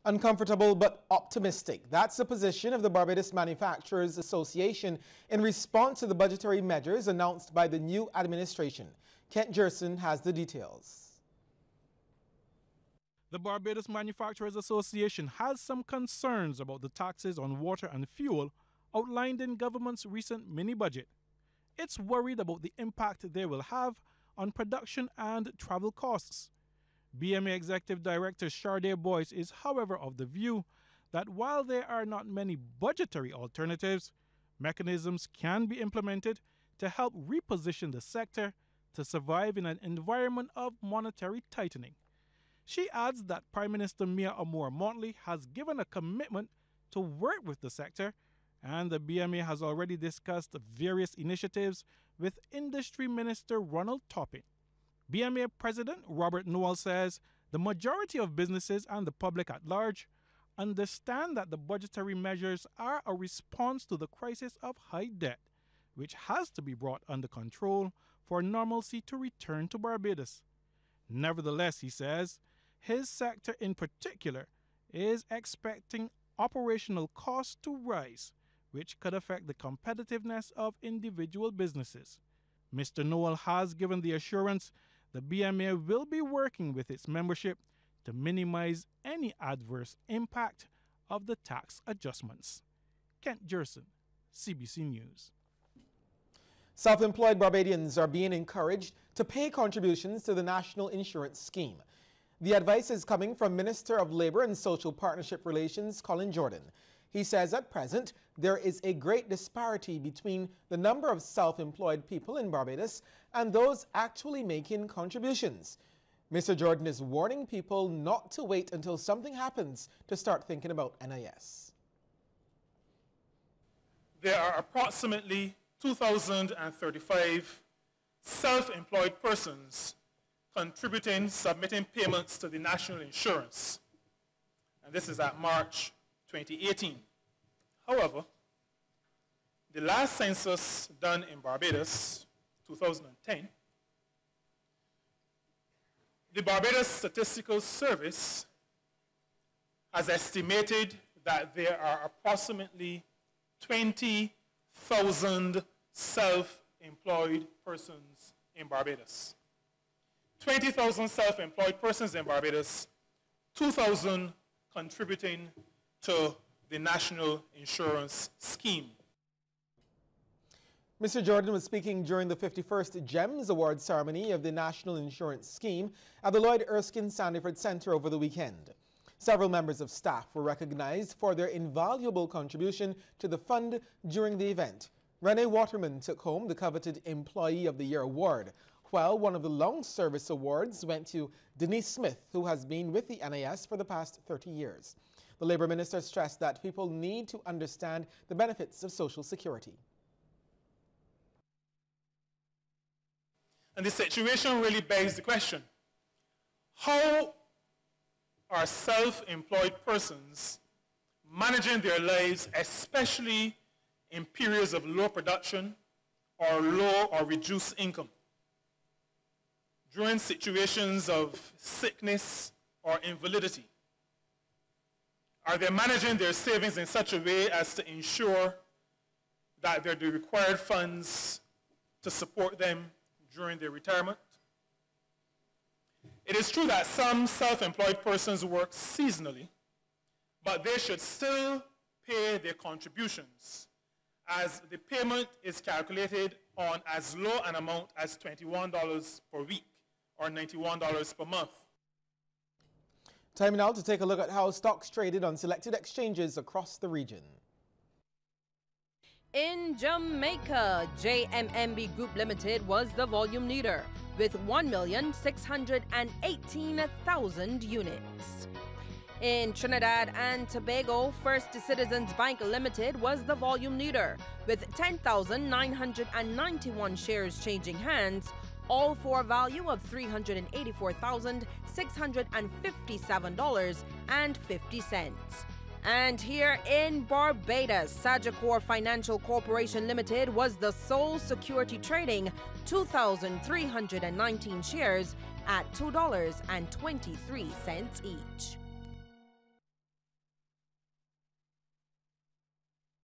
Uncomfortable but optimistic. That's the position of the Barbados Manufacturers Association in response to the budgetary measures announced by the new administration. Kent Jerson has the details. The Barbados Manufacturers Association has some concerns about the taxes on water and fuel outlined in government's recent mini-budget. It's worried about the impact they will have on production and travel costs. BMA Executive Director Sharday Boyce is, however, of the view that while there are not many budgetary alternatives, mechanisms can be implemented to help reposition the sector to survive in an environment of monetary tightening. She adds that Prime Minister Mia Amor-Montley has given a commitment to work with the sector, and the BMA has already discussed various initiatives with Industry Minister Ronald Topping. BMA President Robert Nowell says the majority of businesses and the public at large understand that the budgetary measures are a response to the crisis of high debt, which has to be brought under control for normalcy to return to Barbados. Nevertheless, he says, his sector in particular is expecting operational costs to rise, which could affect the competitiveness of individual businesses. Mr. Nowell has given the assurance the BMA will be working with its membership to minimize any adverse impact of the tax adjustments. Kent Jerson, CBC News. Self-employed Barbadians are being encouraged to pay contributions to the National Insurance Scheme. The advice is coming from Minister of Labour and Social Partnership Relations, Colin Jordan. He says at present there is a great disparity between the number of self-employed people in Barbados and those actually making contributions. Mr. Jordan is warning people not to wait until something happens to start thinking about NIS. There are approximately 2,035 self-employed persons submitting payments to the National Insurance. And this is at March 2018. However, the last census done in Barbados, 2010, the Barbados Statistical Service has estimated that there are approximately 20,000 self-employed persons in Barbados. 20,000 self-employed persons in Barbados, 2,000 contributing to the National Insurance Scheme. Mr. Jordan was speaking during the 51st GEMS Award ceremony of the National Insurance Scheme at the Lloyd Erskine Sandyford Centre over the weekend. Several members of staff were recognized for their invaluable contribution to the fund during the event. Renee Waterman took home the coveted Employee of the Year award, while one of the long service awards went to Denise Smith, who has been with the NIS for the past 30 years. The Labour Minister stressed that people need to understand the benefits of Social Security. And the situation really begs the question, how are self-employed persons managing their lives, especially in periods of low production or low or reduced income? During situations of sickness or invalidity? Are they managing their savings in such a way as to ensure that there are the required funds to support them during their retirement? It is true that some self-employed persons work seasonally, but they should still pay their contributions, as the payment is calculated on as low an amount as $21 per week or $91 per month. Time now to take a look at how stocks traded on selected exchanges across the region. In Jamaica, JMMB Group Limited was the volume leader with 1,618,000 units. In Trinidad and Tobago, First Citizens Bank Limited was the volume leader with 10,991 shares changing hands, all for a value of $384,657.50. And here in Barbados, Sagicor Financial Corporation Limited was the sole security trading 2,319 shares at $2.23 each.